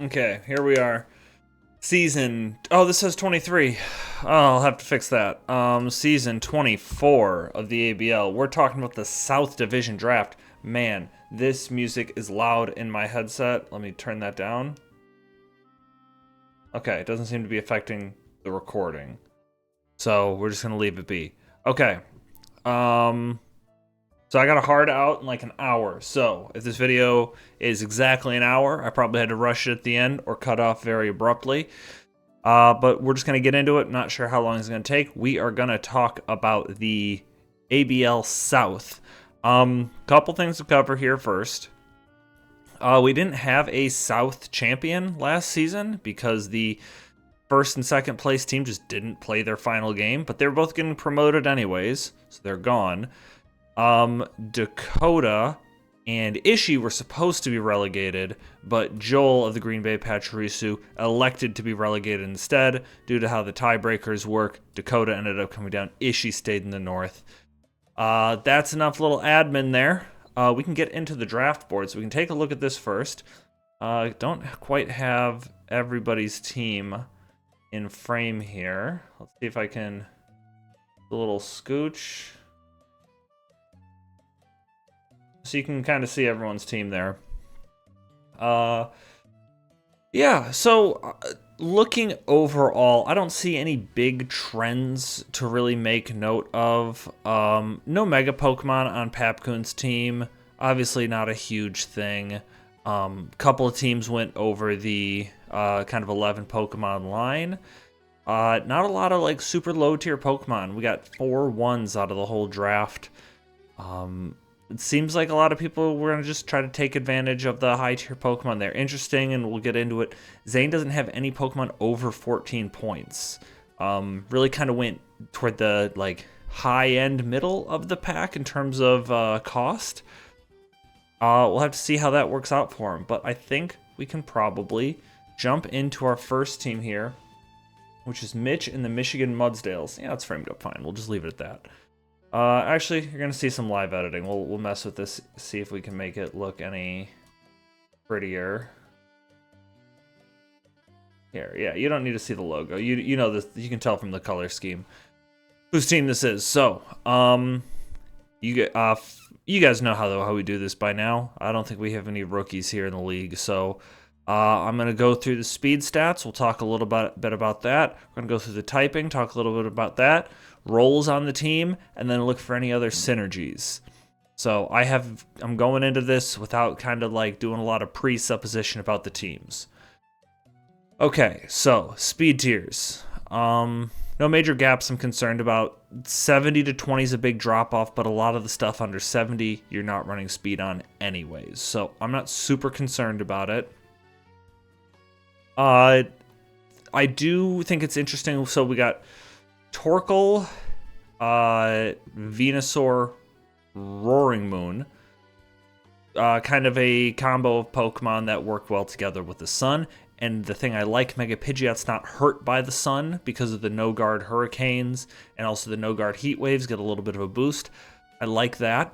Okay, here we are. Season. Oh, this says 23. Oh, I'll have to fix that. Season 24 of the ABL. We're talking about the South Division draft. Man, this music is loud in my headset. Let me turn that down. Okay, it doesn't seem to be affecting the recording. So we're just gonna leave it be. Okay. Um. So I got a hard out in like an hour. So if this video is exactly an hour, I probably had to rush it at the end or cut off very abruptly. But we're just going to get into it. Not sure how long it's going to take. We are going to talk about the ABL South. Couple things to cover here first. We didn't have a South champion last season because the first and second place team just didn't play their final game, but they were both getting promoted anyways, so they're gone. Dakota and Ishii were supposed to be relegated, but Joel of the Green Bay Pachirisu elected to be relegated instead. Due to how the tiebreakers work, Dakota ended up coming down. Ishii stayed in the north. That's enough little admin there. We can get into the draft board, so we can take a look at this first. Don't quite have everybody's team in frame here. Let's see if I can do a little scooch. So you can kind of see everyone's team there. Yeah, so looking overall, I don't see any big trends to really make note of. No Mega Pokemon on Papcoon's team. Obviously not a huge thing. Couple of teams went over the kind of 11 Pokemon line. Not a lot of like super low tier Pokemon. We got 4 ones out of the whole draft. It seems like a lot of people were going to just try to take advantage of the high-tier Pokemon. They're interesting, and we'll get into it. Zane doesn't have any Pokemon over 14 points. Really kind of went toward the like high-end middle of the pack in terms of cost. We'll have to see how that works out for him. But I think we can probably jump into our first team here, which is Mitch and the Michigan Mudsdales. Yeah, it's framed up fine. We'll just leave it at that. Actually, you're gonna see some live editing. We'll mess with this, see if we can make it look any prettier. Here, yeah, you don't need to see the logo. You know this. You can tell from the color scheme whose team this is. So, you guys know how we do this by now. I don't think we have any rookies here in the league. So, I'm gonna go through the speed stats. We'll talk a little bit about that. We're gonna go through the typing, talk a little bit about that. Roles on the team, and then look for any other synergies. So I'm going into this without kind of like doing a lot of presupposition about the teams. Okay, so speed tiers. No major gaps I'm concerned about. 70 to 20 is a big drop off, but a lot of the stuff under 70 you're not running speed on anyways. So I'm not super concerned about it. I do think it's interesting. So we got Torkoal, Venusaur, Roaring Moon. Kind of a combo of Pokemon that work well together with the sun. And the thing I like, Mega Pidgeot's not hurt by the sun because of the no-guard hurricanes and also the no-guard heat waves get a little bit of a boost. I like that.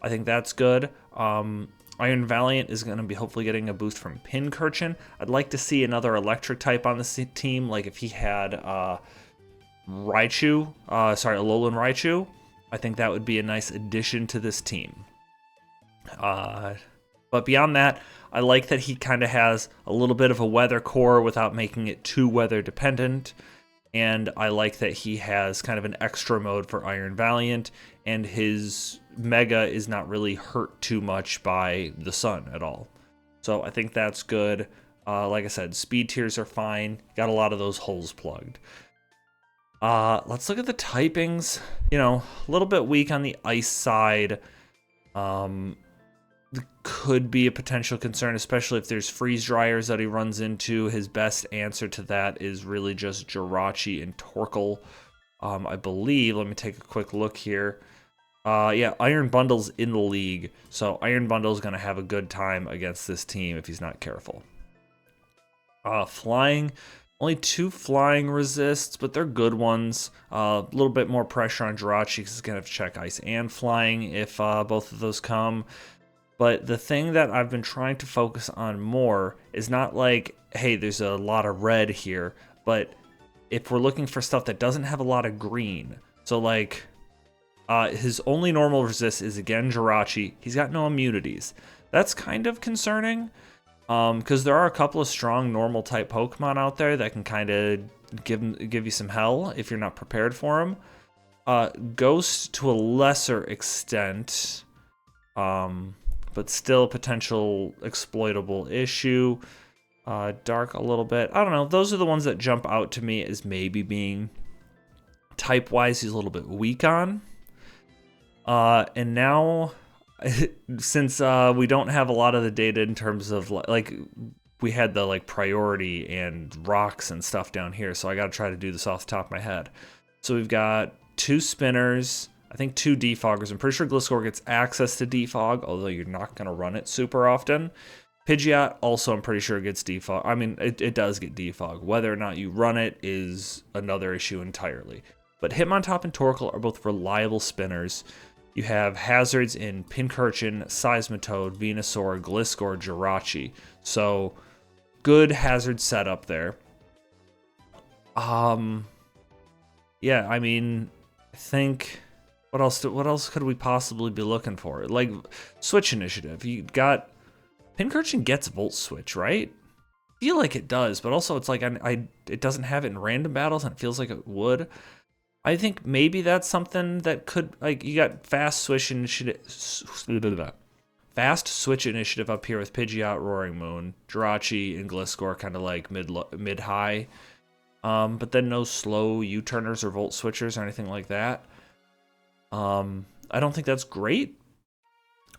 I think that's good. Iron Valiant is going to be hopefully getting a boost from Pincurchin. I'd like to see another electric type on the team, like if he had Alolan Raichu. I think that would be a nice addition to this team. But beyond that, I like that he kind of has a little bit of a weather core without making it too weather dependent. And I like that he has kind of an extra mode for Iron Valiant, and his Mega is not really hurt too much by the sun at all. So I think that's good. Like I said, speed tiers are fine. Got a lot of those holes plugged. Let's look at the typings. You know, a little bit weak on the ice side. Could be a potential concern, especially if there's freeze dryers that he runs into. His best answer to that is really just Jirachi and Torkoal. I believe, let me take a quick look here. Yeah, Iron Bundle's in the league, so Iron Bundle's going to have a good time against this team if he's not careful. Flying, only 2 flying resists, but they're good ones. A little bit more pressure on Jirachi because he's going to have to check ice and flying if both of those come. But the thing that I've been trying to focus on more is not like, hey, there's a lot of red here, but if we're looking for stuff that doesn't have a lot of green. So like his only normal resist is again Jirachi. He's got no immunities. That's kind of concerning because there are a couple of strong normal type Pokemon out there that can kind of give you some hell if you're not prepared for them. Ghost to a lesser extent, but still potential exploitable issue. Dark a little bit. I don't know. Those are the ones that jump out to me as maybe being type-wise he's a little bit weak on. And now, since we don't have a lot of the data in terms of, like, we had the, like, priority and rocks and stuff down here, so I got to try to do this off the top of my head. So we've got 2 spinners, I think 2 defoggers. I'm pretty sure Gliscor gets access to defog, although you're not going to run it super often. Pidgeot also, I'm pretty sure, gets defog. I mean, it does get defog. Whether or not you run it is another issue entirely. But Hitmontop and Torkoal are both reliable spinners. You have hazards in Pincurchin, Seismitoad, Venusaur, Gliscor, Jirachi. So, good hazard setup there. Yeah, I mean, I think what else could we possibly be looking for? Like Switch Initiative. You got Pincurchin gets Volt Switch, right? I feel like it does, but also it's like it doesn't have it in random battles, and it feels like it would. I think maybe that's something that could, like, you got Fast Switch Initiative up here with Pidgeot, Roaring Moon, Jirachi, and Gliscor kind of like mid-high. But then no slow U-turners or Volt Switchers or anything like that. I don't think that's great.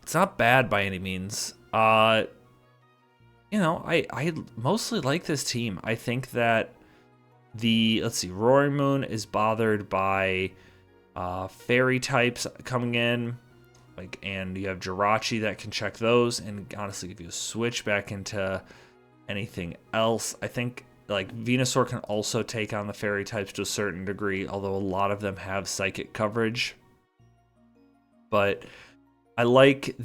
It's not bad by any means. You know, I mostly like this team. I think that let's see, Roaring Moon is bothered by fairy types coming in, like, and you have Jirachi that can check those and honestly give you a switch back into anything else. I think like Venusaur can also take on the fairy types to a certain degree, although a lot of them have psychic coverage. But I like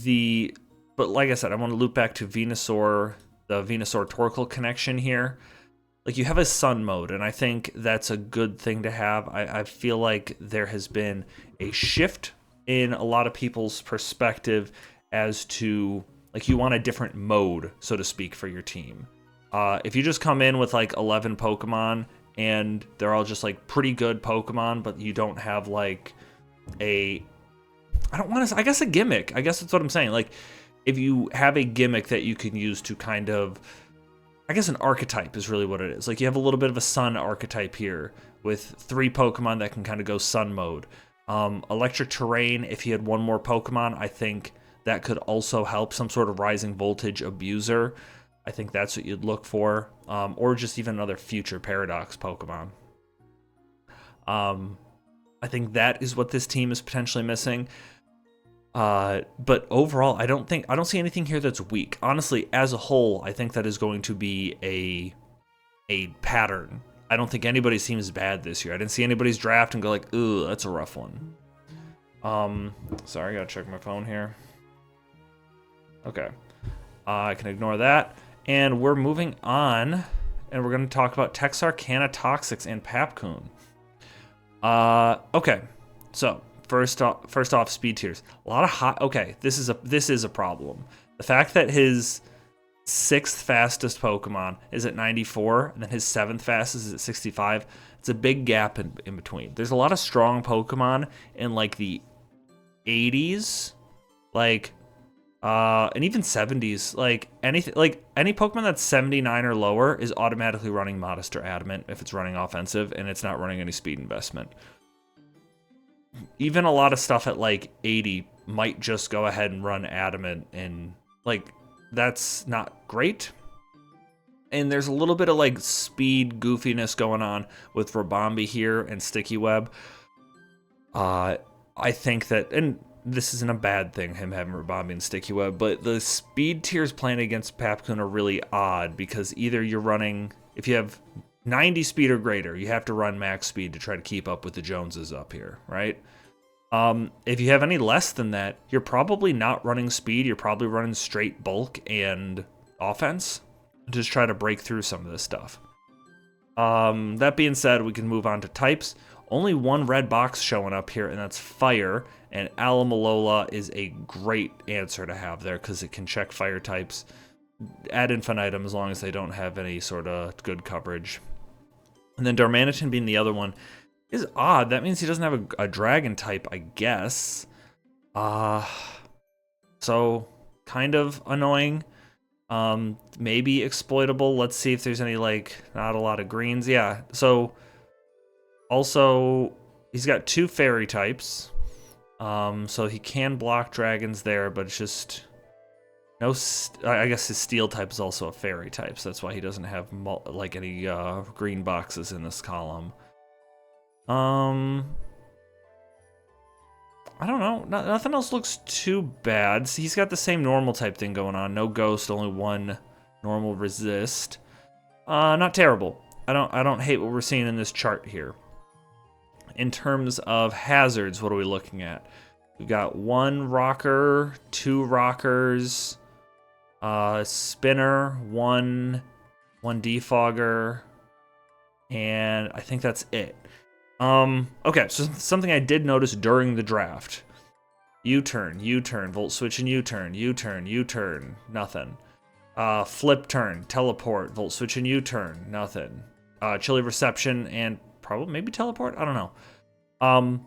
but like I said, I want to loop back to Venusaur, the Venusaur Torkoal connection here. Like, you have a sun mode, and I think that's a good thing to have. I feel like there has been a shift in a lot of people's perspective as to, like, you want a different mode, so to speak, for your team. If you just come in with, like, 11 Pokemon, and they're all just, like, pretty good Pokemon, but you don't have, like, I guess a gimmick. I guess that's what I'm saying. Like, if you have a gimmick that you can use to kind of, I guess an archetype is really what it is. Like, you have a little bit of a sun archetype here with 3 Pokemon that can kind of go sun mode. Electric Terrain, if you had 1 more Pokemon, I think that could also help. Some sort of Rising Voltage Abuser. I think that's what you'd look for. Or just even another future Paradox Pokemon. I think that is what this team is potentially missing. But overall, I don't see anything here that's weak. Honestly, as a whole, I think that is going to be a pattern. I don't think anybody's team is bad this year. I didn't see anybody's draft and go like, ooh, that's a rough one. Sorry, I gotta check my phone here. Okay. I can ignore that. And we're moving on, and we're gonna talk about Texarkana Toxics and Papcoon. Okay. So, First off, speed tiers. A lot of hot. Okay, this is a problem. The fact that his 6th fastest Pokemon is at 94, and then his 7th fastest is at 65. It's a big gap in between. There's a lot of strong Pokemon in like the 80s, like, and even 70s. Like any Pokemon that's 79 or lower is automatically running Modest or Adamant if it's running offensive, and it's not running any speed investment. Even a lot of stuff at like 80 might just go ahead and run Adamant, and like that's not great. And there's a little bit of like speed goofiness going on with Rabombi here and Sticky Web. I think that, and this isn't a bad thing, him having Rabombi and Sticky Web, but the speed tiers playing against Papcoon are really odd because either you're running, if you have 90 speed or greater, you have to run max speed to try to keep up with the Joneses up here, right? If you have any less than that, you're probably not running speed. You're probably running straight bulk and offense. Just try to break through some of this stuff. That being said, we can move on to types. Only one red box showing up here, and that's fire. And Alamalola is a great answer to have there because it can check fire types ad infinitum as long as they don't have any sort of good coverage. And then Darmanitan being the other one is odd. That means he doesn't have a dragon type, I guess. So kind of annoying. Maybe exploitable. Let's see if there's any, like, not a lot of greens. Yeah, so also he's got 2 fairy types. So he can block dragons there, but it's just no. I guess his steel type is also a fairy type, so that's why he doesn't have like any green boxes in this column. I don't know. Nothing else looks too bad. See, he's got the same normal type thing going on. No ghost, only 1 normal resist. Not terrible. I don't hate what we're seeing in this chart here. In terms of hazards, what are we looking at? We've got 1 rocker, 2 rockers, spinner, 1 defogger, and I think that's it. Okay, so something I did notice during the draft. U-turn, volt switch and U-turn, nothing. Flip turn, teleport, volt switch and U-turn, nothing. Chilly reception and probably maybe teleport, I don't know.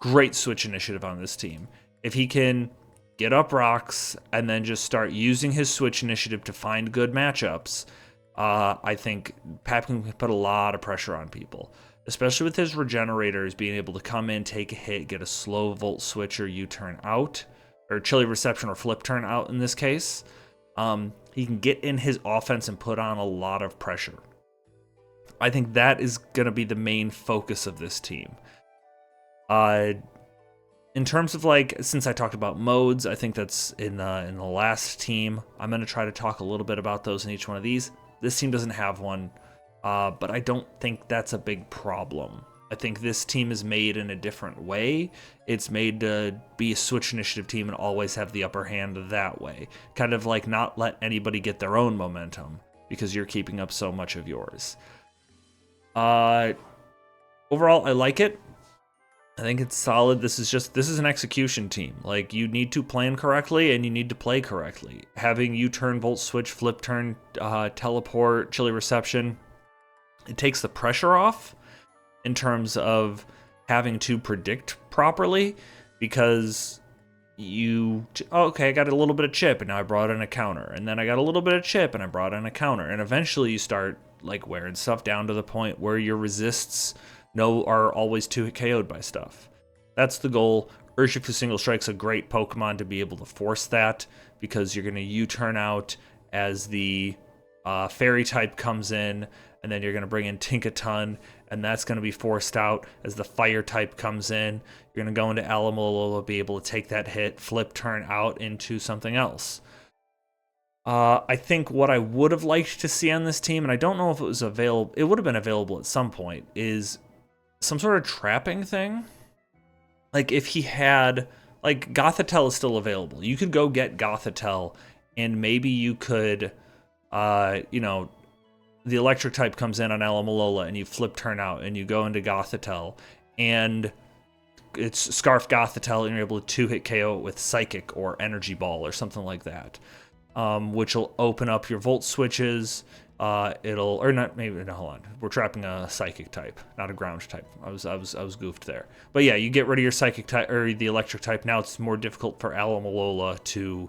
Great switch initiative on this team. If he can get up rocks and then just start using his switch initiative to find good matchups, I think Pap can put a lot of pressure on people, especially with his regenerators being able to come in, take a hit, get a slow volt switch or U-turn out, or chilly reception or flip turn out in this case. He can get in his offense and put on a lot of pressure. I think that is going to be the main focus of this team. In terms of, like, since I talked about modes, I think that's in the last team. I'm going to try to talk a little bit about those in each one of these. This team doesn't have one, but I don't think that's a big problem. I think this team is made in a different way. It's made to be a switch initiative team and always have the upper hand that way. Kind of like not let anybody get their own momentum because you're keeping up so much of yours. Overall, I like it. I think it's solid. This is an execution team. Like, you need to plan correctly and you need to play correctly. Having U-turn, volt switch, flip turn, teleport, chilly reception, it takes the pressure off in terms of having to predict properly, because okay, I got a little bit of chip and now I brought in a counter, and then I got a little bit of chip and I brought in a counter, and eventually you start like wearing stuff down to the point where your resists are always 2-hit KO'd by stuff. That's the goal. Urshifu Single Strike's a great Pokemon to be able to force that, because you're going to U-turn out as the Fairy type comes in, and then you're going to bring in Tinkaton, and that's going to be forced out as the Fire type comes in. You're going to go into Alamalola, be able to take that hit, flip turn out into something else. I think what I would have liked to see on this team, and I don't know if it was available, it would have been available at some point, is some sort of trapping thing. Like, if he had, like, Gothitelle is still available. You could go get Gothitelle, and maybe you could, you know, the electric type comes in on Alamalola, and you flip turn out, and you go into Gothitelle, and it's Scarf Gothitelle, and you're able to 2-hit KO it with Psychic or Energy Ball or something like that, which will open up your Volt switches. Hold on. We're trapping a Psychic type, not a ground type. I was goofed there. But yeah, you get rid of your Psychic type or the electric type. Now it's more difficult for Alamalola to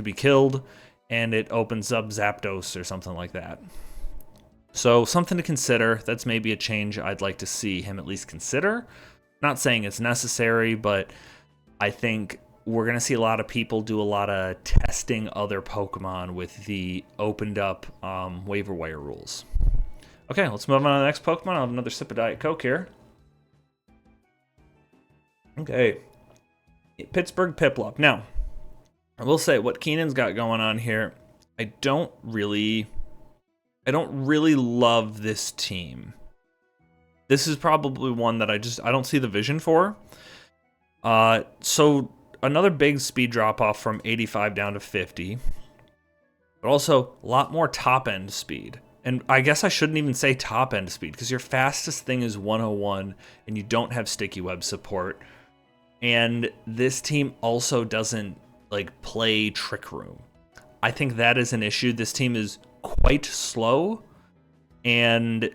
be killed, and it opens up Zapdos or something like that. So something to consider. That's maybe a change I'd like to see him at least consider. Not saying it's necessary, but I think we're going to see a lot of people do a lot of testing other Pokemon with the opened up waiver wire rules. Okay, let's move on to the next Pokemon. I'll have another sip of Diet Coke here. Okay, Pittsburgh Piplup. Now, I will say what Keenan's got going on here, I don't really love this team. This is probably one that I don't see the vision for. So another big speed drop off from 85 down to 50, but also a lot more top end speed. And I guess I shouldn't even say top end speed because your fastest thing is 101 and you don't have sticky web support. And this team also doesn't like play Trick Room. I think that is an issue. This team is quite slow and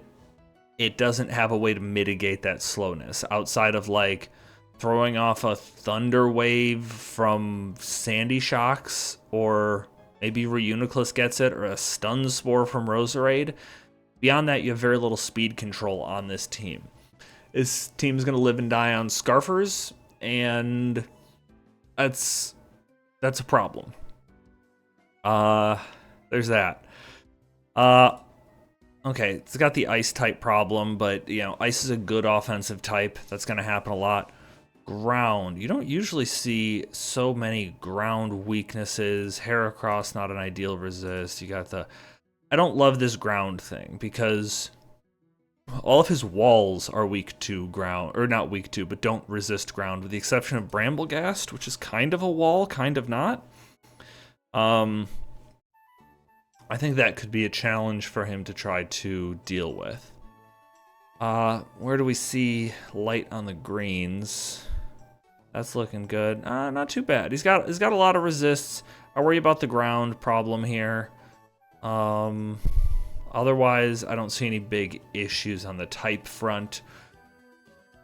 it doesn't have a way to mitigate that slowness outside of like throwing off a Thunder Wave from Sandy Shocks, or maybe Reuniclus gets it, or a Stun Spore from Roserade. Beyond that, you have very little speed control on this team. This team's going to live and die on Scarfers, and that's a problem. There's that. Okay, it's got the ice type problem, but you know, ice is a good offensive type. That's going to happen a lot. Ground. You don't usually see so many ground weaknesses. Heracross, not an ideal resist. You got the... I don't love this ground thing because all of his walls are weak to ground, or not weak to, but don't resist ground, with the exception of Bramblegast, which is kind of a wall, kind of not. I think that could be a challenge for him to try to deal with. Where do we see light on the greens? That's looking good. Not too bad. He's got a lot of resists. I worry about the ground problem here. Otherwise, I don't see any big issues on the type front.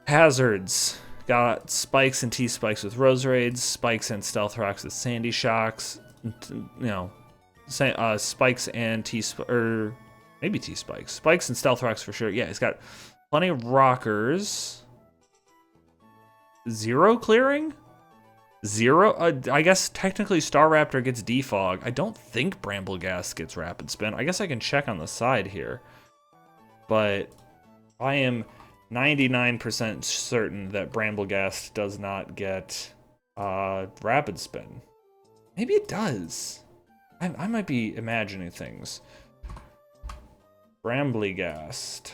Hazards. Got spikes and T-spikes with Roserades, spikes and Stealth Rocks with Sandy Shocks. You know, spikes and or maybe T-spikes. Spikes and Stealth Rocks for sure. Yeah, he's got plenty of rockers. 0 clearing? 0? I guess technically Staraptor gets Defog. I don't think Bramblegast gets Rapid Spin. I guess I can check on the side here. But I am 99% certain that Bramblegast does not get Rapid Spin. Maybe it does. I might be imagining things. Bramblegast.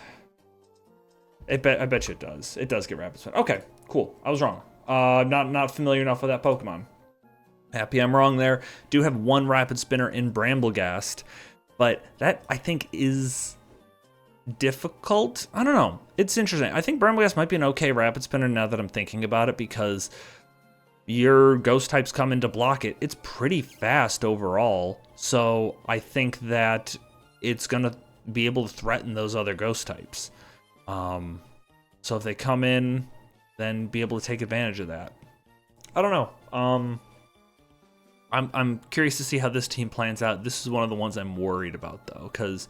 I bet you it does. It does get Rapid Spin. Okay, cool. I was wrong. Not familiar enough with that Pokemon. Happy I'm wrong there. Do have one Rapid Spinner in Bramblegast, but that I think is difficult. I don't know. It's interesting. I think Bramblegast might be an okay Rapid Spinner now that I'm thinking about it, because your Ghost types come in to block it. It's pretty fast overall, so I think that it's gonna be able to threaten those other Ghost types. So if they come in, then be able to take advantage of that. I don't know. I'm curious to see how this team plans out. This is one of the ones I'm worried about though, because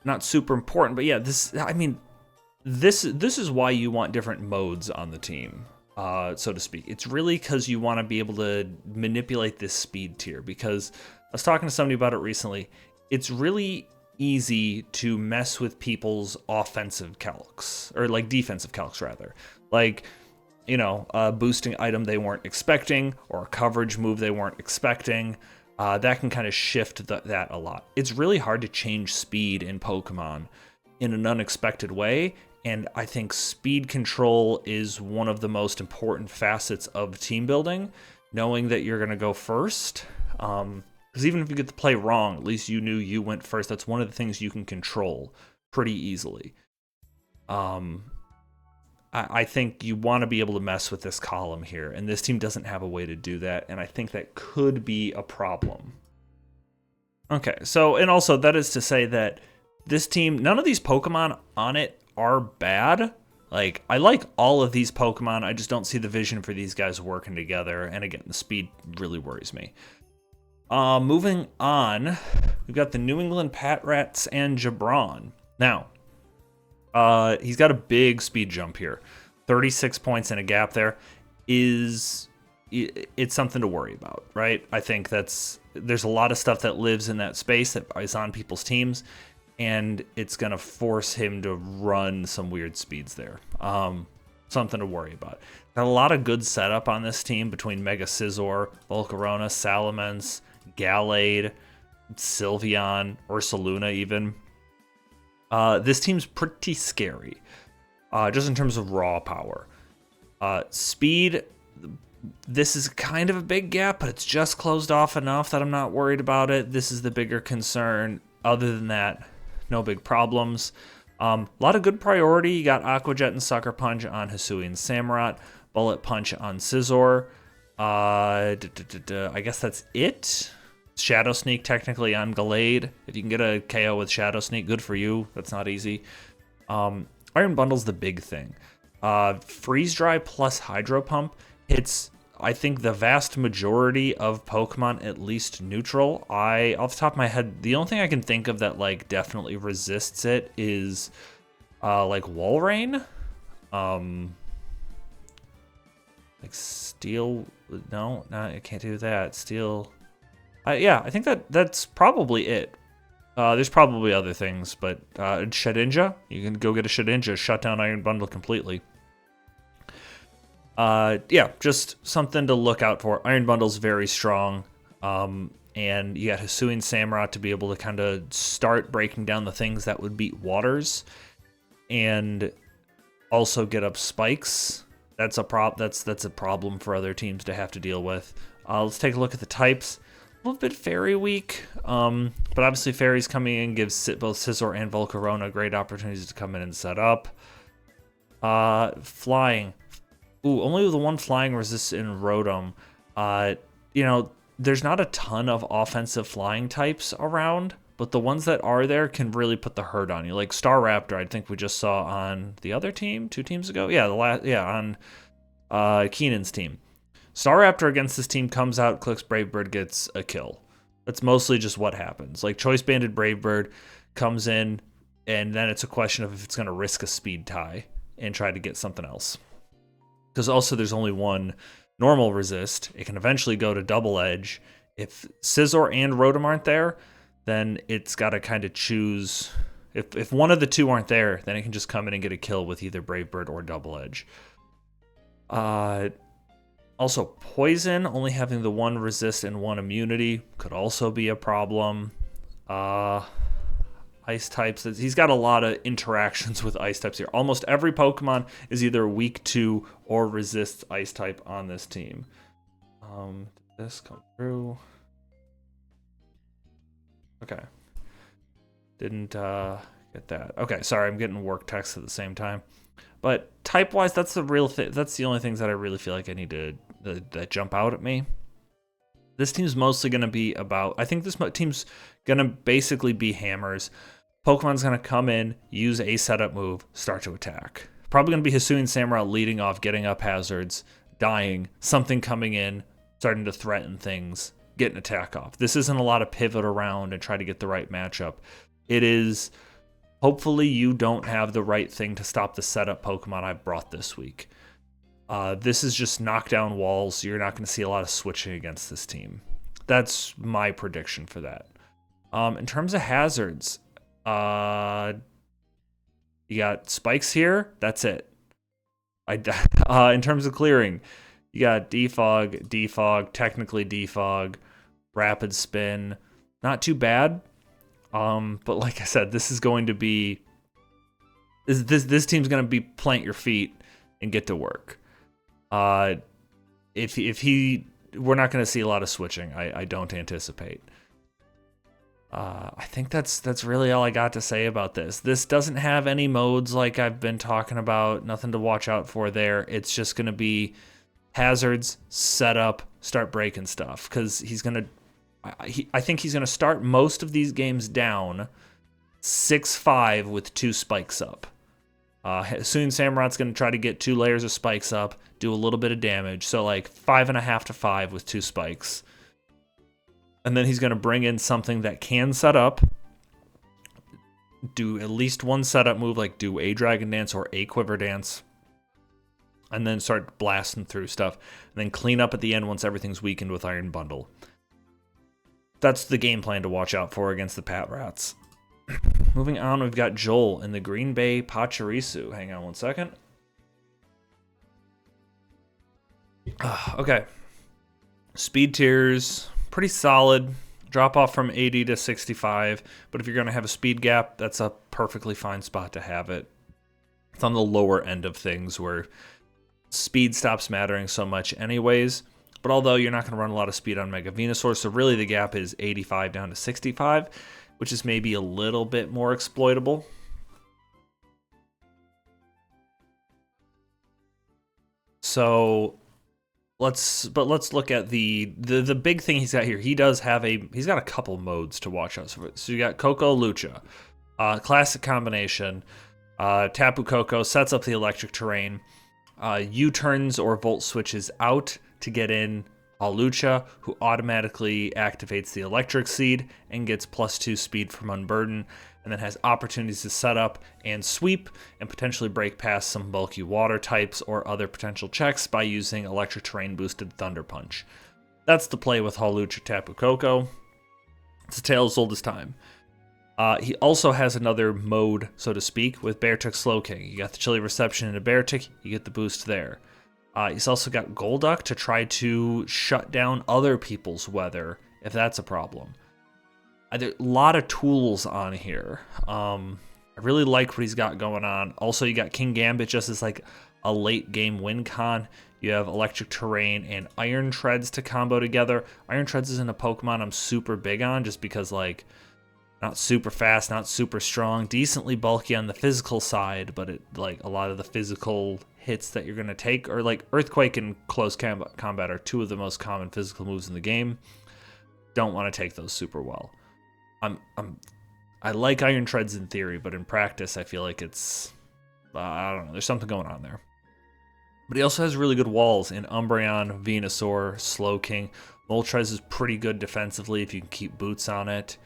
not super important, but yeah, this is why you want different modes on the team, so to speak. It's really because you want to be able to manipulate this speed tier, because I was talking to somebody about it recently. It's really easy to mess with people's offensive calcs, or like defensive calcs rather. Like, you know, a boosting item they weren't expecting, or a coverage move they weren't expecting. That can kind of shift that a lot. It's really hard to change speed in Pokemon in an unexpected way, and I think speed control is one of the most important facets of team building, knowing that you're going to go first. Because even if you get the play wrong, at least you knew you went first. That's one of the things you can control pretty easily. I think you want to be able to mess with this column here, and this team doesn't have a way to do that, and I think that could be a problem. Okay, so, and also that is to say that this team, none of these Pokemon on it are bad. Like, I like all of these Pokemon, I just don't see the vision for these guys working together, and again, the speed really worries me. Moving on, we've got the New England Patrats and Jabron. Now, he's got a big speed jump here. 36 points in a gap there it's something to worry about, right? I think there's a lot of stuff that lives in that space that is on people's teams, and it's going to force him to run some weird speeds there. Something to worry about. Got a lot of good setup on this team between Mega Scizor, Volcarona, Salamence, Gallade, Sylveon, Ursaluna even. This team's pretty scary, just in terms of raw power. Speed, this is kind of a big gap, but it's just closed off enough that I'm not worried about it. This is the bigger concern. Other than that, no big problems. A lot of good priority. You got Aqua Jet and Sucker Punch on Hisui and Samurott. Bullet Punch on Scizor. I guess that's it. Shadow Sneak technically on Gallade. If you can get a KO with Shadow Sneak, good for you. That's not easy. Iron Bundle's the big thing. Freeze Dry plus Hydro Pump hits, I think, the vast majority of Pokemon at least neutral. Off the top of my head, the only thing I can think of that like definitely resists it is like Walrein. Like Steel, no, I can't do that. Steel, yeah, I think that's probably it. There's probably other things, but Shedinja, you can go get a Shedinja, shut down Iron Bundle completely. Yeah, just something to look out for. Iron Bundle's very strong, and you got Hisui and Samurott to be able to kind of start breaking down the things that would beat Waters, and also get up spikes. That's a problem for other teams to have to deal with. Let's take a look at the types. A little bit Fairy weak, but obviously Fairy's coming in gives both Scizor and Volcarona great opportunities to come in and set up. Flying. Ooh, only the one flying resists in Rotom. You know, there's not a ton of offensive flying types around, but the ones that are there can really put the hurt on you. Like Staraptor, I think we just saw on the other team 2 teams ago. Yeah, on Keenan's team. Staraptor against this team comes out, clicks Brave Bird, gets a kill. That's mostly just what happens. Like Choice Banded Brave Bird comes in, and then it's a question of if it's going to risk a speed tie and try to get something else. Because also there's only one normal resist. It can eventually go to Double Edge. If Scizor and Rotom aren't there, then it's got to kind of choose. If one of the two aren't there, then it can just come in and get a kill with either Brave Bird or Double Edge. Also, Poison, only having the one resist and one immunity, could also be a problem. Ice types, he's got a lot of interactions with ice types here. Almost every Pokemon is either weak to or resists ice type on this team. Did this come through? Okay. Didn't get that. Okay, sorry, I'm getting work text at the same time. But type-wise, that's the real thing. That's the only things that I really feel like I need to that jump out at me. This team's mostly going to be about. I think this team's going to basically be hammers. Pokemon's going to come in, use a setup move, start to attack. Probably going to be Hisui and Samurott leading off, getting up hazards, dying, something coming in, starting to threaten things, get an attack off. This isn't a lot of pivot around and try to get the right matchup. It is. Hopefully you don't have the right thing to stop the setup Pokemon I brought this week. This is just knock down walls. You're not going to see a lot of switching against this team. That's my prediction for that. In terms of hazards, you got spikes here. That's it. In terms of clearing, you got defog, technically defog, rapid spin. Not too bad. But like I said, this is going to be this team's going to be plant your feet and get to work. We're not going to see a lot of switching. I don't anticipate. I think that's really all I got to say about this. This doesn't have any modes like I've been talking about. Nothing to watch out for there. It's just going to be hazards, set up, start breaking stuff because he's going to. I think he's going to start most of these games down 6-5 with 2 spikes up. Soon Samurott's going to try to get 2 layers of spikes up, do a little bit of damage. So like 5.5 to 5 with 2 spikes. And then he's going to bring in something that can set up, do at least one setup move, like do a Dragon Dance or a Quiver Dance, and then start blasting through stuff. And then clean up at the end once everything's weakened with Iron Bundle. That's the game plan to watch out for against the Pat Rats. Moving on, we've got Joel in the Green Bay Pachirisu. Hang on one second. Okay. Speed tiers, pretty solid. Drop off from 80 to 65. But if you're going to have a speed gap, that's a perfectly fine spot to have it. It's on the lower end of things where speed stops mattering so much anyways. But although you're not going to run a lot of speed on Mega Venusaur, so really the gap is 85 down to 65, which is maybe a little bit more exploitable. So let's look at the big thing he's got here. He's got a couple modes to watch out for. So you got Koko Lucha, classic combination. Tapu Koko sets up the electric terrain. U-turns or volt switches out to get in Lucha, who automatically activates the electric seed and gets +2 speed from Unburden, and then has opportunities to set up and sweep and potentially break past some bulky water types or other potential checks by using electric terrain boosted Thunder Punch. That's the play with Hawlucha Tapu Koko. It's a tale as old as time. He also has another mode, so to speak, with Beartic Slowking. You got the Chilly Reception into Beartic, you get the boost there. He's also got Golduck to try to shut down other people's weather, if that's a problem. There a lot of tools on here. I really like what he's got going on. Also, you got King Gambit just as like a late game win con. You have Electric Terrain and Iron Treads to combo together. Iron Treads isn't a Pokemon I'm super big on just because like not super fast, not super strong, decently bulky on the physical side, but it like a lot of the physical hits that you're going to take are like Earthquake and Close Combat are two of the most common physical moves in the game. Don't want to take those super well. I like Iron Treads in theory, but in practice I feel like it's I don't know, there's something going on there. But he also has really good walls in Umbreon, Venusaur, Slowking. Moltres is pretty good defensively if you can keep boots on it.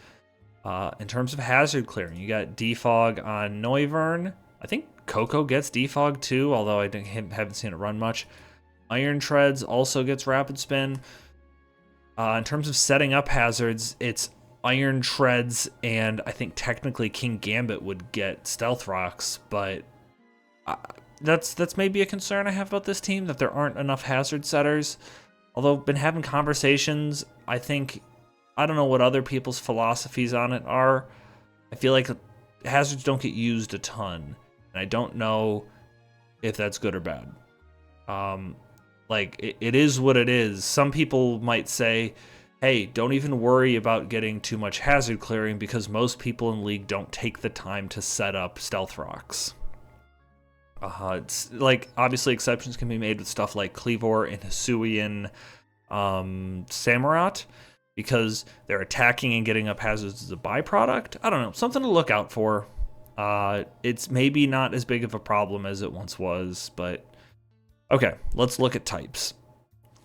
In terms of hazard clearing, you got Defog on Noivern. I think Koko gets Defog too, although I haven't seen it run much. Iron Treads also gets Rapid Spin. In terms of setting up hazards, it's Iron Treads, and I think technically King Gambit would get Stealth Rocks, but that's maybe a concern I have about this team, that there aren't enough hazard setters. Although I've been having conversations, I don't know what other people's philosophies on it are. I feel like hazards don't get used a ton, and I don't know if that's good or bad. It is what it is. Some people might say, hey, don't even worry about getting too much hazard clearing because most people in League don't take the time to set up Stealth Rocks. It's like, obviously exceptions can be made with stuff like Cleavor and Hisuian Samurott, because they're attacking and getting up hazards as a byproduct. I don't know, something to look out for. It's maybe not as big of a problem as it once was, but okay, let's look at types.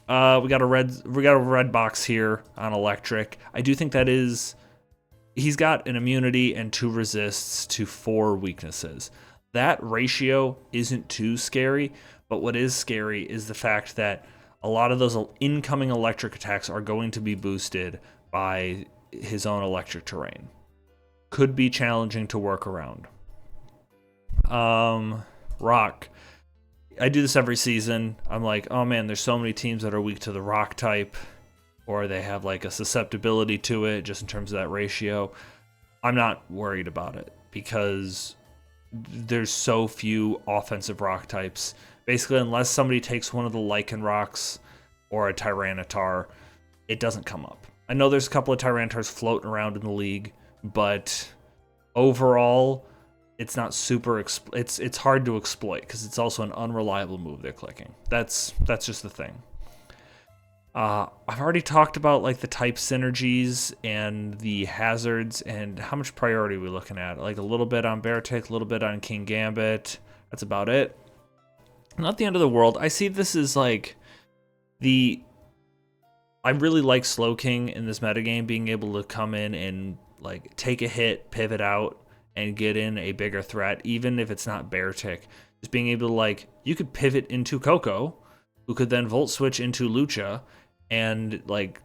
We got a red box here on Electric. I do think he's got an immunity and 2 resists to 4 weaknesses. That ratio isn't too scary, but what is scary is the fact that a lot of those incoming electric attacks are going to be boosted by his own electric terrain. Could be challenging to work around. Rock. I do this every season. I'm like, oh man, there's so many teams that are weak to the rock type, or they have like a susceptibility to it just in terms of that ratio. I'm not worried about it because there's so few offensive rock types. Basically, unless somebody takes one of the Lycan rocks or a Tyranitar, it doesn't come up. I know there's a couple of Tyranitars floating around in the league, but overall, it's not super. It's hard to exploit because it's also an unreliable move they're clicking. That's just the thing. I've already talked about like the type synergies and the hazards and how much priority we're looking at. Like a little bit on Beartic, a little bit on King Gambit. That's about it. Not the end of the world. I see this as like I really like Slowking in this metagame, being able to come in and like take a hit, pivot out, and get in a bigger threat, even if it's not Beartic. Just being able to like, you could pivot into Koko, who could then Volt Switch into Lucha, and like,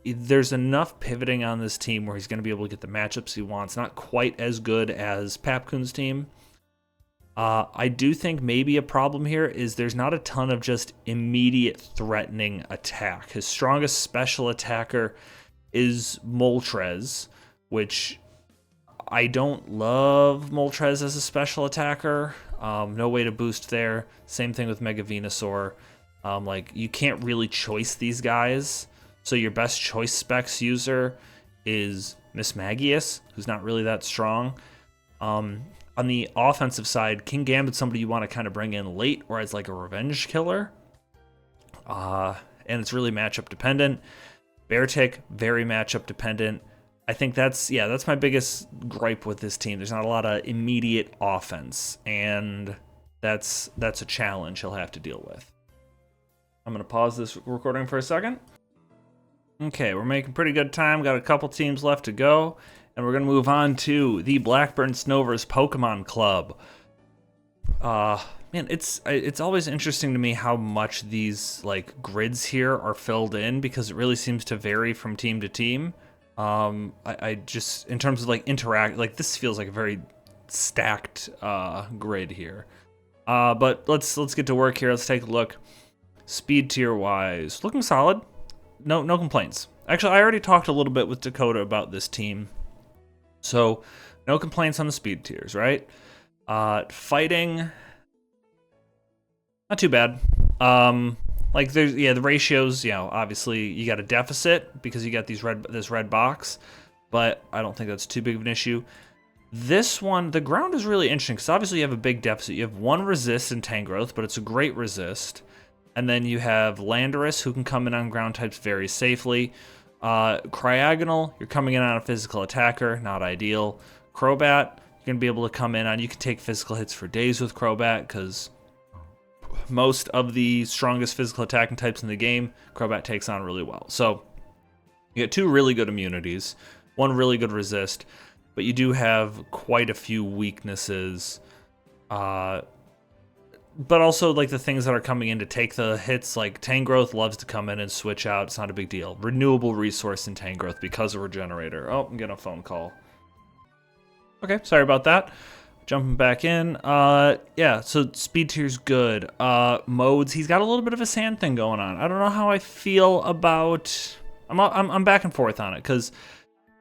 there's enough pivoting on this team where he's going to be able to get the matchups he wants. Not quite as good as Papkun's team. I do think maybe a problem here is there's not a ton of just immediate threatening attack. His strongest special attacker is Moltres, which I don't love Moltres as a special attacker. No way to boost there. Same thing with Mega Venusaur. Like, you can't really choice these guys. So your best choice specs user is Miss Magius, who's not really that strong. On the offensive side, King Gambit's somebody you want to kind of bring in late or as like a revenge killer. And it's really matchup dependent. Beartic, very matchup dependent. I think that's my biggest gripe with this team. There's not a lot of immediate offense, and that's a challenge he'll have to deal with. I'm going to pause this recording for a second. Okay, we're making pretty good time. Got a couple teams left to go, and we're going to move on to the Blackburn Snovers Pokemon Club. Man, it's always interesting to me how much these like grids here are filled in, because it really seems to vary from team to team. I just, in terms of like like this feels like a very stacked grid here. But let's get to work here. Let's take a look. Speed tier wise, looking solid. No complaints. Actually, I already talked a little bit with Dakota about this team, so no complaints on the speed tiers, right? Fighting, not too bad. Like there's the ratios, obviously you got a deficit because you got this red box, but I don't think that's too big of an issue. This one, the ground is really interesting because obviously you have a big deficit. You have one resist in Tangrowth, but it's a great resist. And then you have Landorus, who can come in on ground types very safely. Cryogonal, you're coming in on a physical attacker, not ideal. Crobat, you're going to be able to come in on, you can take physical hits for days with Crobat, because most of the strongest physical attacking types in the game, Crobat takes on really well. So you get two really good immunities, one really good resist, but you do have quite a few weaknesses. But also, like, the things that are coming in to take the hits, like Tangrowth loves to come in and switch out. It's not a big deal. Renewable resource in Tangrowth because of Regenerator. Oh, I'm getting a phone call. Okay, sorry about that. Jumping back in. Yeah, so speed tier's good. Modes, he's got a little bit of a sand thing going on. I don't know how I feel about... I'm back and forth on it, because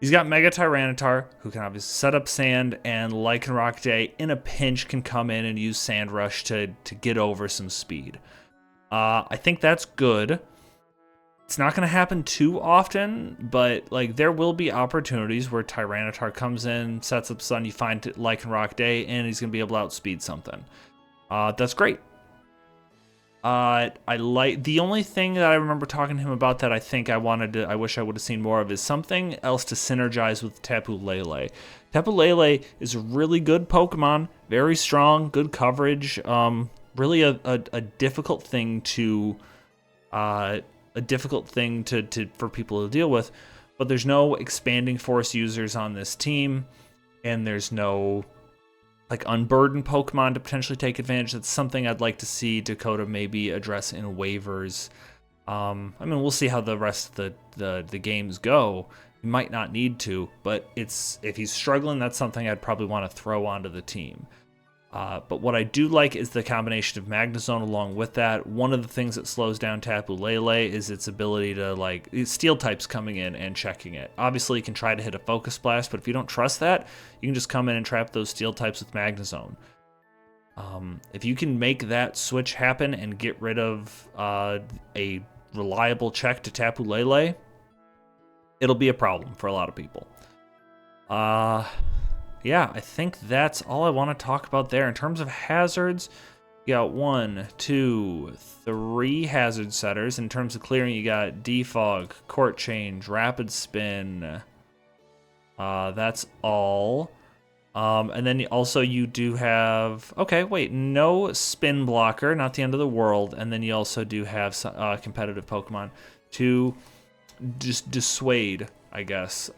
he's got Mega Tyranitar, who can obviously set up sand, and Lycanroc Day in a pinch can come in and use Sand Rush to get over some speed. I think that's good. It's not going to happen too often, but like there will be opportunities where Tyranitar comes in, sets up Sun, you find Lycanroc Day, and he's going to be able to outspeed something. That's great. I like, the only thing that I remember talking to him about that I think I wish I would have seen more of is something else to synergize with Tapu Lele. Tapu Lele is a really good Pokemon, very strong, good coverage, really a difficult thing to for people to deal with, but there's no expanding force users on this team, and there's no like unburdened Pokemon to potentially take advantage. That's something I'd like to see Dakota maybe address in waivers. I mean, we'll see how the rest of the games go. He might not need to, but if he's struggling, that's something I'd probably want to throw onto the team. But what I do like is the combination of Magnezone along with that. One of the things that slows down Tapu Lele is its ability to, like, Steel types coming in and checking it. Obviously, you can try to hit a Focus Blast, but if you don't trust that, you can just come in and trap those Steel types with Magnezone. If you can make that switch happen and get rid of a reliable check to Tapu Lele, it'll be a problem for a lot of people. Yeah, I think that's all I want to talk about there. In terms of hazards, you got 1, 2, 3 hazard setters. In terms of clearing, you got Defog, Court Change, Rapid Spin. That's all. And then also you do have... Okay, wait, no Spin Blocker, not the end of the world. And then you also do have competitive Pokemon to just dissuade, I guess,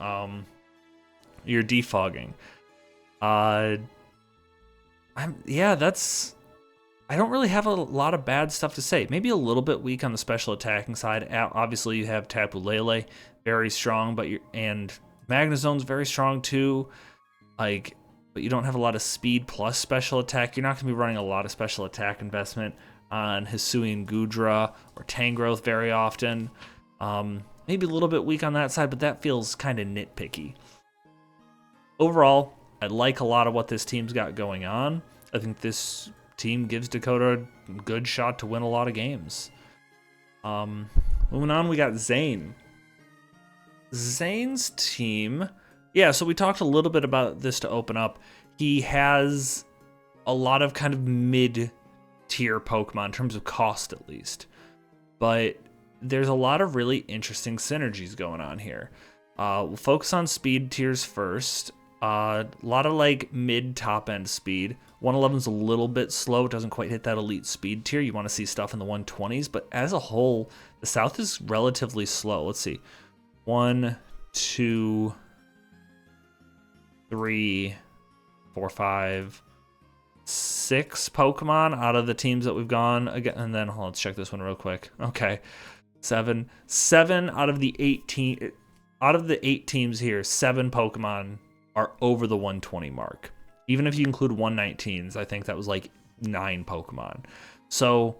your defogging. I don't really have a lot of bad stuff to say. Maybe a little bit weak on the special attacking side. Obviously, you have Tapu Lele, very strong, and Magnezone's very strong too. Like, but you don't have a lot of speed plus special attack. You're not going to be running a lot of special attack investment on Hisuian Gudra or Tangrowth very often. Maybe a little bit weak on that side, but that feels kind of nitpicky. Overall, I like a lot of what this team's got going on. I think this team gives Dakota a good shot to win a lot of games. Moving on, we got Zane. Zane's team, yeah, so we talked a little bit about this to open up. He has a lot of kind of mid-tier Pokemon in terms of cost, at least. But there's a lot of really interesting synergies going on here. We'll focus on speed tiers first. A lot of like mid-top end speed. 111's a little bit slow. It doesn't quite hit that elite speed tier. You want to see stuff in the 120s, but as a whole, the South is relatively slow. Let's see. 1, 2, 3, 4, 5, 6 Pokemon out of the teams that we've gone again. And then let's check this one real quick. Okay. 7 out of the 18 out of the 8 teams here, 7 Pokemon are over the 120 mark. Even if you include 119s, I think that was like 9 Pokemon. So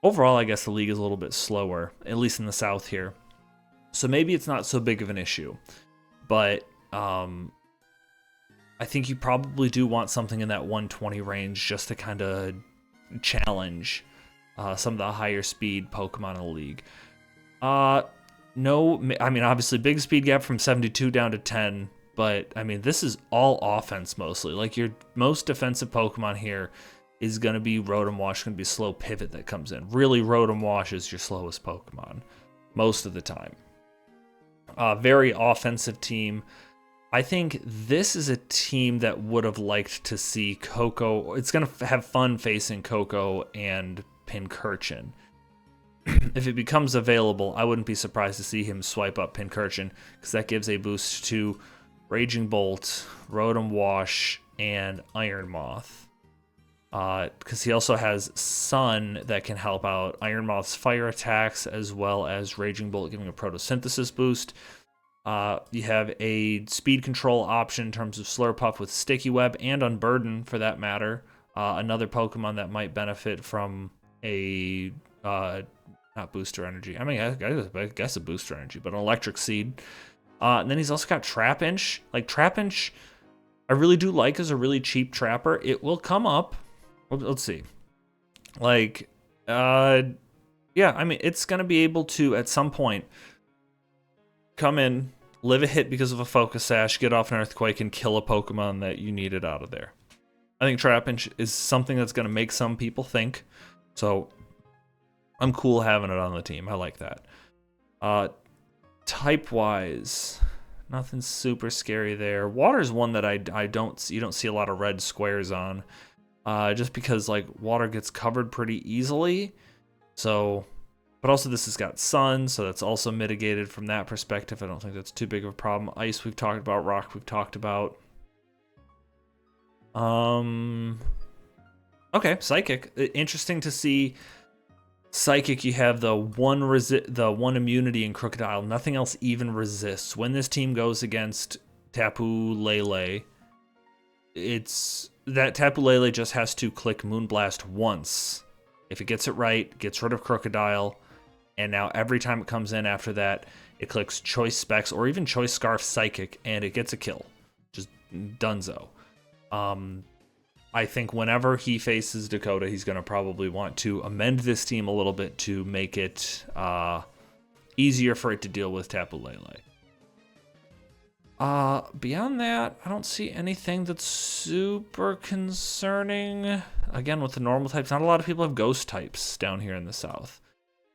overall, I guess the league is a little bit slower, at least in the South here. So maybe it's not so big of an issue, but I think you probably do want something in that 120 range just to kind of challenge some of the higher speed Pokemon in the league. No, I mean, obviously big speed gap from 72 down to 10, but I mean, this is all offense mostly. Like your most defensive Pokemon here is going to be Rotom Wash, going to be Slow Pivot that comes in. Really, Rotom Wash is your slowest Pokemon most of the time. Very offensive team. I think this is a team that would have liked to see Coco. It's going to have fun facing Coco and Pincurchin. If it becomes available, I wouldn't be surprised to see him swipe up Pincurchin, because that gives a boost to Raging Bolt, Rotom Wash, and Iron Moth. Because he also has Sun that can help out Iron Moth's fire attacks, as well as Raging Bolt giving a photosynthesis boost. You have a speed control option in terms of Slurpuff with Sticky Web and Unburden, for that matter. Another Pokemon that might benefit from a not booster energy. I mean, I guess a booster energy, but an Electric Seed. And then he's also got Trapinch. Like Trapinch, I really do like as a really cheap trapper. It will come up. Let's see. Like, yeah, I mean, it's gonna be able to at some point come in, live a hit because of a Focus Sash, get off an Earthquake, and kill a Pokemon that you needed out of there. I think Trapinch is something that's going to make some people think, so I'm cool having it on the team. I like that. Type-wise, nothing super scary there. Water's one that you don't see a lot of red squares on, just because like water gets covered pretty easily, so... But also this has got Sun, so that's also mitigated from that perspective. I don't think that's too big of a problem. Ice we've talked about, Rock we've talked about. Okay, Psychic. Interesting to see Psychic. You have the one immunity in Crocodile. Nothing else even resists. When this team goes against Tapu Lele, it's that Tapu Lele just has to click Moonblast once. If it gets it right, gets rid of Crocodile. And now every time it comes in after that, it clicks Choice Specs or even Choice Scarf Psychic, and it gets a kill. Just dunzo. I think whenever he faces Dakota, he's going to probably want to amend this team a little bit to make it easier for it to deal with Tapu Lele. Beyond that, I don't see anything that's super concerning. Again, with the normal types, not a lot of people have ghost types down here in the South.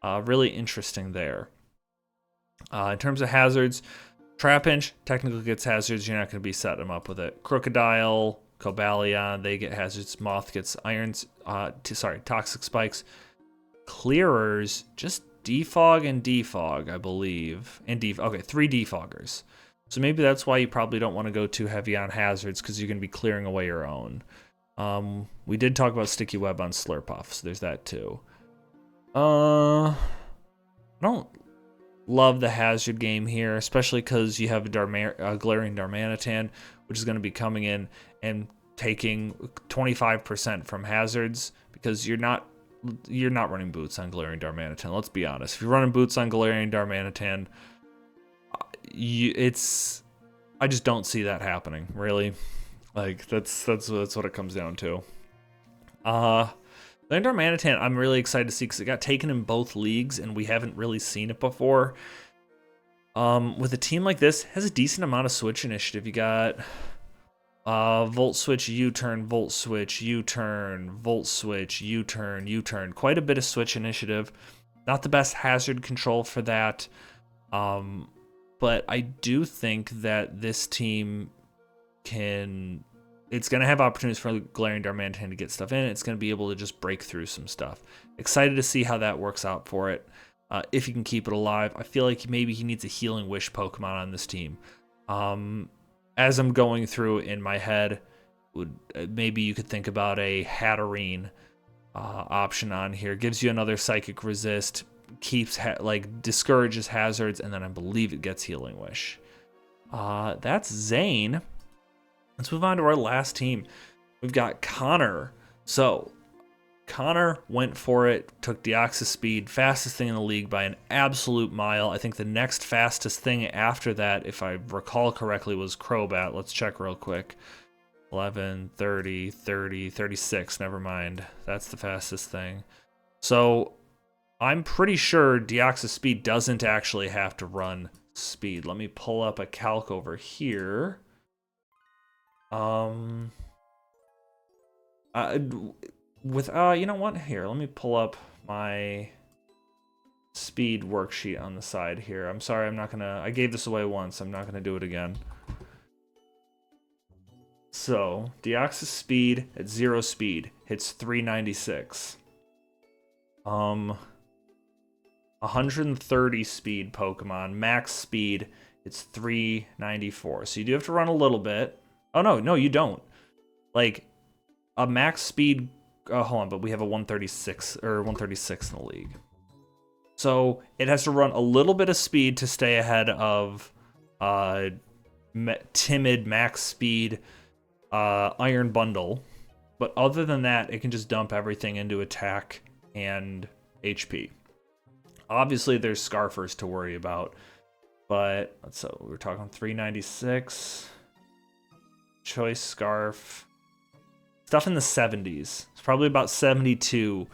Really interesting there. In terms of hazards, Trapinch technically gets hazards. You're not going to be setting them up with it. Crocodile, Cobalion, they get hazards. Moth gets toxic spikes. Clearers, just defog and defog, I believe. And okay, 3 defoggers. So maybe that's why you probably don't want to go too heavy on hazards, because you're going to be clearing away your own. We did talk about Sticky Web on Slurpuff, so there's that too. I don't love the hazard game here, especially because you have a Glaring Darmanitan, which is going to be coming in and taking 25% from hazards, because you're not running boots on Glaring Darmanitan. Let's be honest. If you're running boots on Glaring Darmanitan, I just don't see that happening, really. Like, that's what it comes down to. Landor Manitan, I'm really excited to see because it got taken in both leagues and we haven't really seen it before. With a team like this, has a decent amount of switch initiative. You got volt switch, U-turn, volt switch, U-turn, volt switch, U-turn, U-turn. Quite a bit of switch initiative. Not the best hazard control for that. But I do think that this team it's going to have opportunities for Glaring Darmanitan to get stuff in. It's going to be able to just break through some stuff. Excited to see how that works out for it. If he can keep it alive. I feel like maybe he needs a Healing Wish Pokemon on this team. As I'm going through in my head, maybe you could think about a Hatterene option on here. Gives you another Psychic Resist, keeps discourages hazards, and then I believe it gets Healing Wish. That's Zane. Let's move on to our last team. We've got Connor. So Connor went for it, took Deoxys Speed, fastest thing in the league by an absolute mile. I think the next fastest thing after that, if I recall correctly, was Crobat. Let's check real quick. 11, 30, 30, 36, never mind. That's the fastest thing. So I'm pretty sure Deoxys Speed doesn't actually have to run speed. Let me pull up a calc over here. You know what? Here, let me pull up my speed worksheet on the side here. I'm sorry, I gave this away once. I'm not gonna do it again. So, Deoxys Speed at 0 speed hits 396. 130 speed Pokemon, max speed, it's 394. So you do have to run a little bit. Oh, no, you don't. Like, a max speed... hold on, but we have a 136 in the league. So it has to run a little bit of speed to stay ahead of timid max speed Iron Bundle. But other than that, it can just dump everything into attack and HP. Obviously, there's Scarfers to worry about. But, so we're talking 396... Choice Scarf. Stuff in the 70s. It's probably about 72.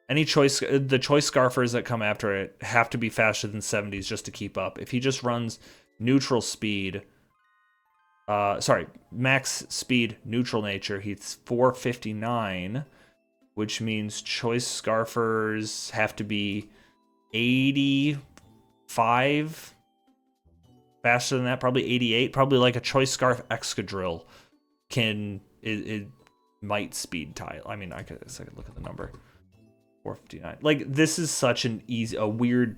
The choice Scarfers that come after it have to be faster than 70s just to keep up. If he just runs neutral speed, max speed, neutral nature, he's 459, which means choice Scarfers have to be 85 faster than that, probably 88, probably like a choice Scarf Excadrill it might speed tie. I mean, I could look at the number. 459. Like, this is such a weird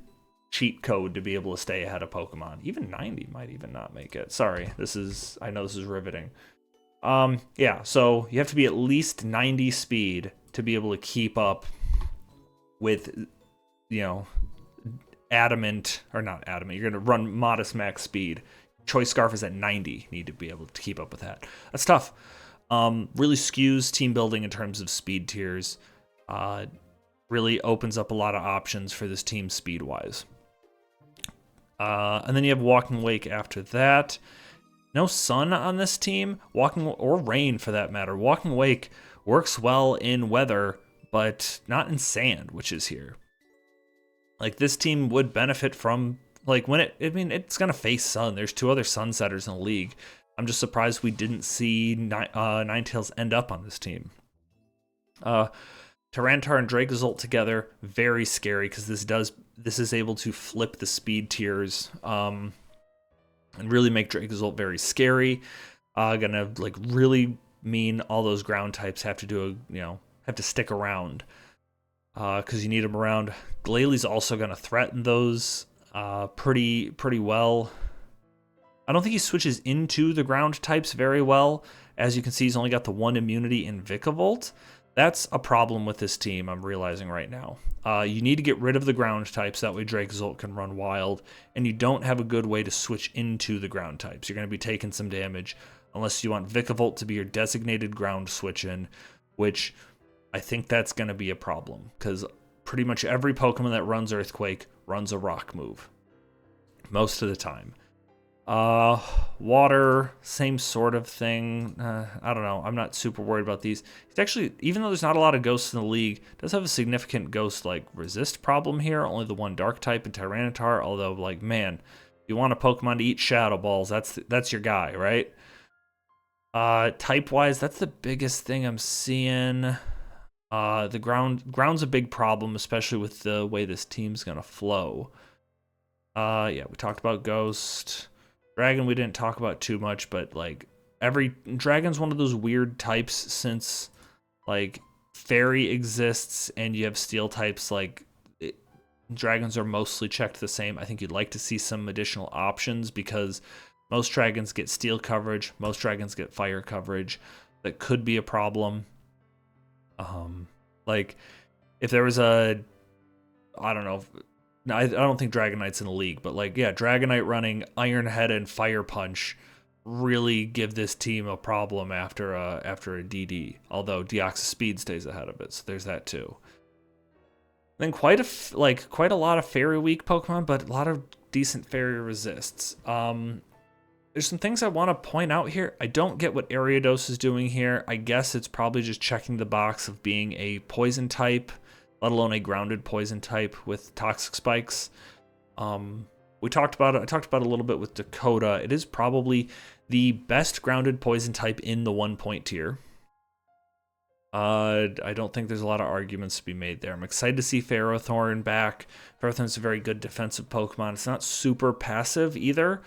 cheat code to be able to stay ahead of Pokemon. Even 90 might even not make it. Sorry, I know this is riveting. Yeah, so you have to be at least 90 speed to be able to keep up with, adamant, or not adamant, you're going to run modest max speed. Choice Scarf is at 90, need to be able to keep up with that. That's tough. Really skews team building in terms of speed tiers. Really opens up a lot of options for this team speed-wise. And then you have Walking Wake after that. No sun on this team, or rain for that matter. Walking Wake works well in weather, but not in sand, which is here. Like, this team would benefit from, like, it's going to face sun. There's 2 other sun setters in the league. I'm just surprised we didn't see Ninetales end up on this team. Tyranitar and Dracozolt together, very scary, because this is able to flip the speed tiers and really make Dracozolt very scary. Gonna, like, really mean all those ground types have to stick around. Because you need them around. Glalie also going to threaten those pretty well. I don't think he switches into the ground types very well. As you can see, he's only got the 1 immunity in Vikavolt. That's a problem with this team, I'm realizing right now. You need to get rid of the ground types, that way Dracozolt can run wild, and you don't have a good way to switch into the ground types. You're going to be taking some damage, unless you want Vikavolt to be your designated ground switch-in, which I think that's going to be a problem, because pretty much every Pokemon that runs Earthquake runs a rock move most of the time. Uh, Water, same sort of thing. I don't know. I'm not super worried about these. It's actually, even though there's not a lot of ghosts in the league, it does have a significant ghost like resist problem here. Only the one dark type in Tyranitar. Although, like, man, you want a Pokemon to eat Shadow Balls, that's your guy, right? Type wise, that's the biggest thing I'm seeing. The ground's a big problem, especially with the way this team's gonna flow. Yeah, we talked about Ghost. Dragon we didn't talk about too much, but like every Dragon's one of those weird types since like Fairy exists and you have Steel types. Like Dragons are mostly checked the same. I think you'd like to see some additional options because most Dragons get Steel coverage, most Dragons get Fire coverage. That could be a problem. Like if there was a, I don't know. No, I don't think Dragonite's in the league, but like, yeah, Dragonite running Iron Head and Fire Punch really give this team a problem after a DD. Although Deoxys Speed stays ahead of it, so there's that too. Then quite a lot of Fairy weak Pokemon, but a lot of decent Fairy resists. There's some things I want to point out here. I don't get what Ariados is doing here. I guess it's probably just checking the box of being a poison type, let alone a grounded poison type with toxic spikes. We talked about it. I talked about it a little bit with Dakota. It is probably the best grounded poison type in the 1-point tier. I don't think there's a lot of arguments to be made there. I'm excited to see Ferrothorn back. Ferrothorn's a very good defensive Pokemon. It's not super passive either.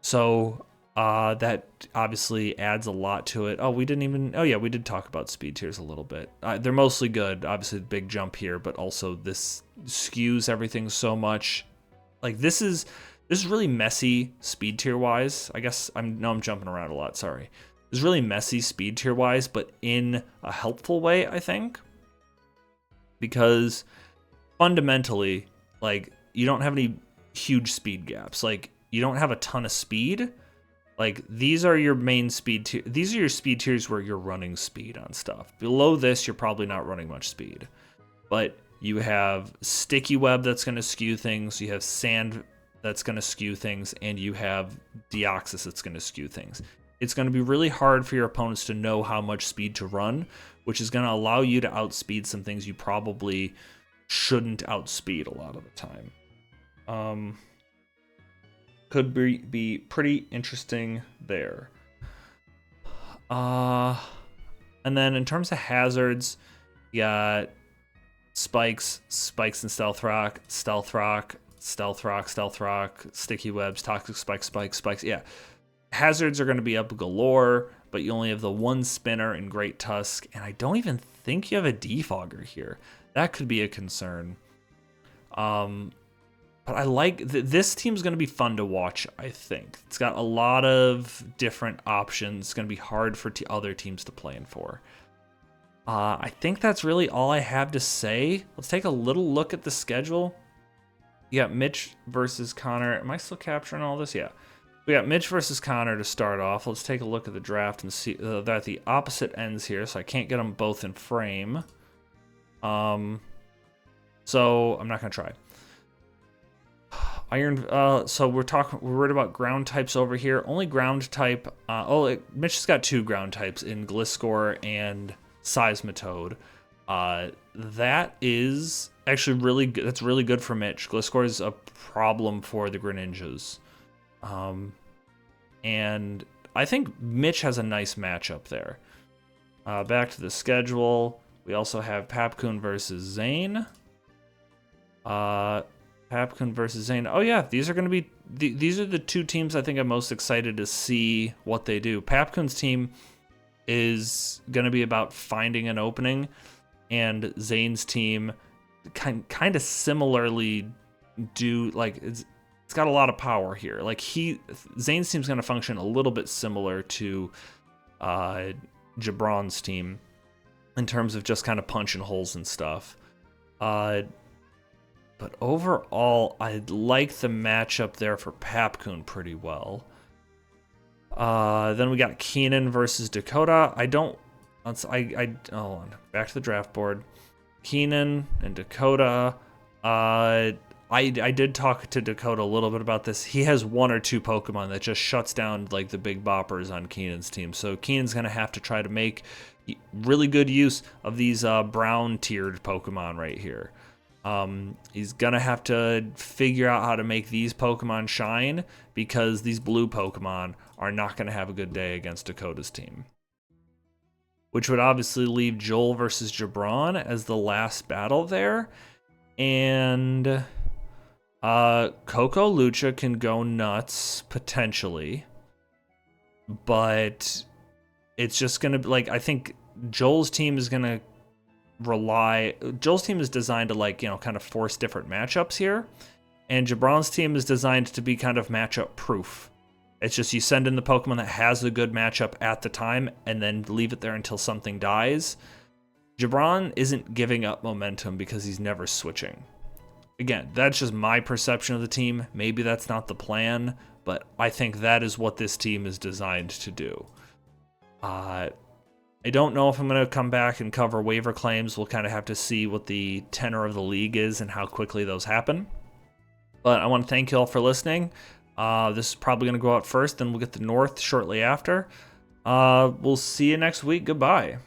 So that obviously adds a lot to it. Oh, we did talk about speed tiers a little bit. They're mostly good. Obviously, the big jump here, but also this skews everything so much. Like this is really messy speed tier wise. I guess I'm jumping around a lot. Sorry. It's really messy speed tier wise, but in a helpful way, I think, because fundamentally, like you don't have any huge speed gaps. Like you don't have a ton of speed. Like these are your main speed tier. These are your speed tiers where you're running speed on stuff. Below this, you're probably not running much speed, but you have Sticky Web that's going to skew things. You have Sand that's going to skew things, and you have Deoxys that's going to skew things. It's going to be really hard for your opponents to know how much speed to run, which is going to allow you to outspeed some things you probably shouldn't outspeed a lot of the time. Could be pretty interesting there. And then in terms of hazards, you got spikes and stealth rock, sticky webs, toxic spikes. Yeah. Hazards are going to be up galore, but you only have the one spinner in Great Tusk, and I don't even think you have a defogger here. That could be a concern. But I like this team's going to be fun to watch, I think. It's got a lot of different options. It's going to be hard for other teams to plan for. I think that's really all I have to say. Let's take a little look at the schedule. You got Mitch versus Connor. Am I still capturing all this? Yeah. We got Mitch versus Connor to start off. Let's take a look at the draft and see they're at the opposite ends here, so I can't get them both in frame. So I'm not gonna try. So we're worried about ground types over here. Only ground type. Mitch has got 2 ground types in Gliscor and Seismitoad. That is actually really good. That's really good for Mitch. Gliscor is a problem for the Greninjas. And I think Mitch has a nice matchup there. Back to the schedule. We also have Papkun versus Zane. Oh yeah, these are going to be these are the 2 teams I think I'm most excited to see what they do. Papkun's team is going to be about finding an opening, and Zane's team kind of similarly do like it's got a lot of power here. Like Zane's team's going to function a little bit similar to Jabron's team in terms of just kind of punching holes and stuff. But overall, I like the matchup there for Papkun pretty well. Then we got Keenan versus Dakota. Hold on. Back to the draft board. Keenan and Dakota. I did talk to Dakota a little bit about this. He has one or two Pokemon that just shuts down like the big boppers on Keenan's team. So Keenan's going to have to try to make really good use of these brown tiered Pokemon right here. He's going to have to figure out how to make these Pokemon shine, because these blue Pokemon are not going to have a good day against Dakota's team. Which would obviously leave Joel versus Jabron as the last battle there. And Coco Lucha can go nuts, potentially. But it's just going to be, like, I think Joel's team is going to Joel's team is designed to, like, you know, kind of force different matchups here. And Jabron's team is designed to be kind of matchup proof. It's just you send in the Pokemon that has a good matchup at the time and then leave it there until something dies. Jabron isn't giving up momentum because he's never switching. Again, that's just my perception of the team. Maybe that's not the plan, but I think that is what this team is designed to do. I don't know if I'm going to come back and cover waiver claims. We'll kind of have to see what the tenor of the league is and how quickly those happen. But I want to thank you all for listening. This is probably going to go out first, then we'll get the North shortly after. We'll see you next week. Goodbye.